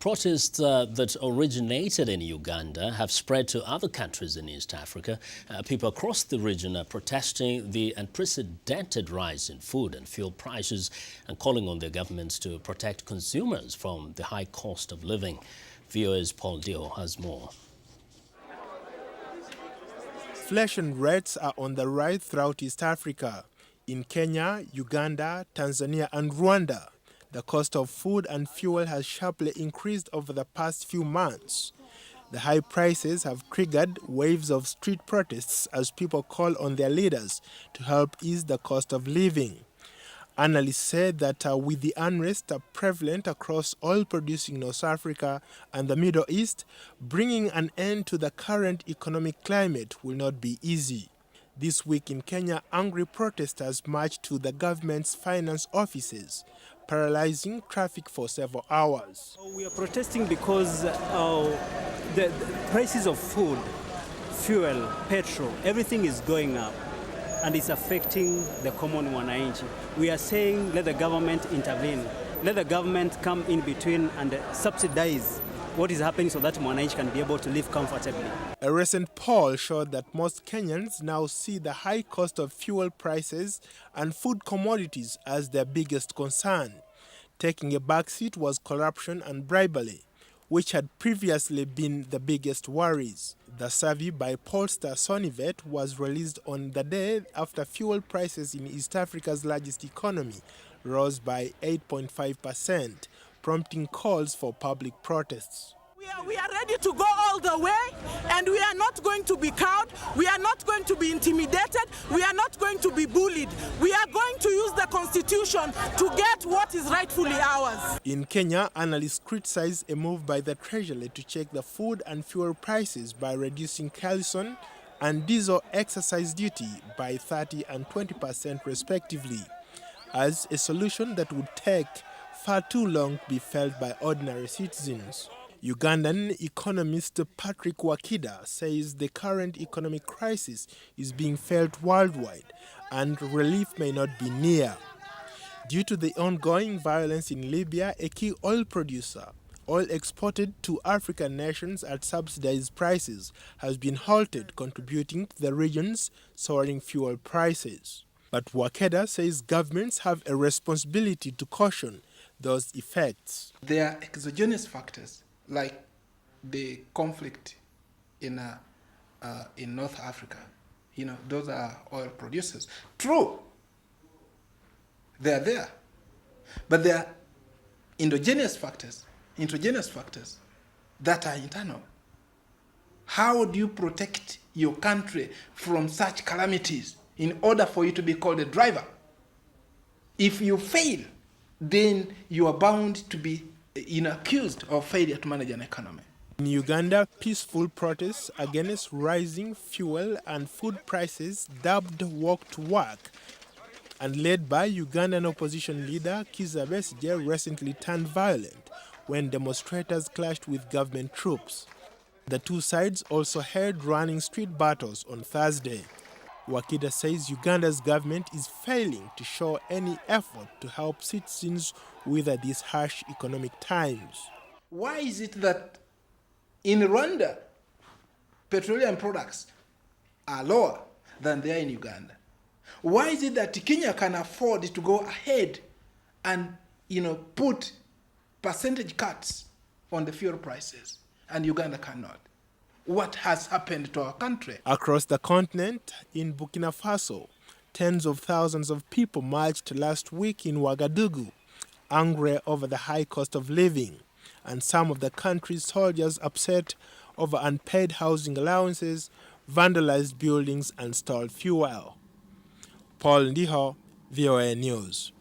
Protests that originated in Uganda have spread to other countries in East Africa. People across the region are protesting the unprecedented rise in food and fuel prices and calling on their governments to protect consumers from the high cost of living. VOA's Ndiho has more. Inflation rates are on the rise throughout East Africa. In Kenya, Uganda, Tanzania and Rwanda, the cost of food and fuel has sharply increased over the past few months. The high prices have triggered waves of street protests as people call on their leaders to help ease the cost of living. Analysts said that with the unrest prevalent across oil-producing North Africa and the Middle East, bringing an end to the current economic climate will not be easy. This week in Kenya, angry protesters marched to the government's finance offices, paralyzing traffic for several hours. We are protesting because the prices of food, fuel, petrol, everything is going up and it's affecting the common wananchi. We are saying let the government intervene, let the government come in between and subsidize what is happening so that Mwananchi can be able to live comfortably. A recent poll showed that most Kenyans now see the high cost of fuel prices and food commodities as their biggest concern. Taking a backseat was corruption and bribery, which had previously been the biggest worries. The survey by pollster Sonivet was released on the day after fuel prices in East Africa's largest economy rose by 8.5%. prompting calls for public protests. We are ready to go all the way, and we are not going to be cowed, we are not going to be intimidated, we are not going to be bullied. We are going to use the Constitution to get what is rightfully ours. In Kenya, analysts criticize a move by the Treasury to check the food and fuel prices by reducing kerosene and diesel excise duty by 30 and 20% respectively, as a solution that would take far too long to be felt by ordinary citizens. Ugandan economist Patrick Wakida says the current economic crisis is being felt worldwide and relief may not be near. Due to the ongoing violence in Libya, a key oil producer, oil exported to African nations at subsidized prices, has been halted, contributing to the region's soaring fuel prices. But Wakeda says governments have a responsibility to caution those effects. There are exogenous factors like the conflict in North Africa. Those are oil producers. True, they are there, but there are endogenous factors that are internal. How do you protect your country from such calamities in order for you to be called a driver? If you fail, then you are bound to be accused of failure to manage an economy. In Uganda, peaceful protests against rising fuel and food prices, dubbed Walk to Work, and led by Ugandan opposition leader Kizza Besigye, recently turned violent when demonstrators clashed with government troops. The two sides also held running street battles on Thursday. Wakida says Uganda's government is failing to show any effort to help citizens weather these harsh economic times. Why is it that in Rwanda, petroleum products are lower than they are in Uganda? Why is it that Kenya can afford to go ahead and put percentage cuts on the fuel prices and Uganda cannot? What has happened to our country? Across the continent, in Burkina Faso, tens of thousands of people marched last week in Ouagadougou, angry over the high cost of living, and some of the country's soldiers upset over unpaid housing allowances, vandalized buildings and stalled fuel. Ndiho, VOA News.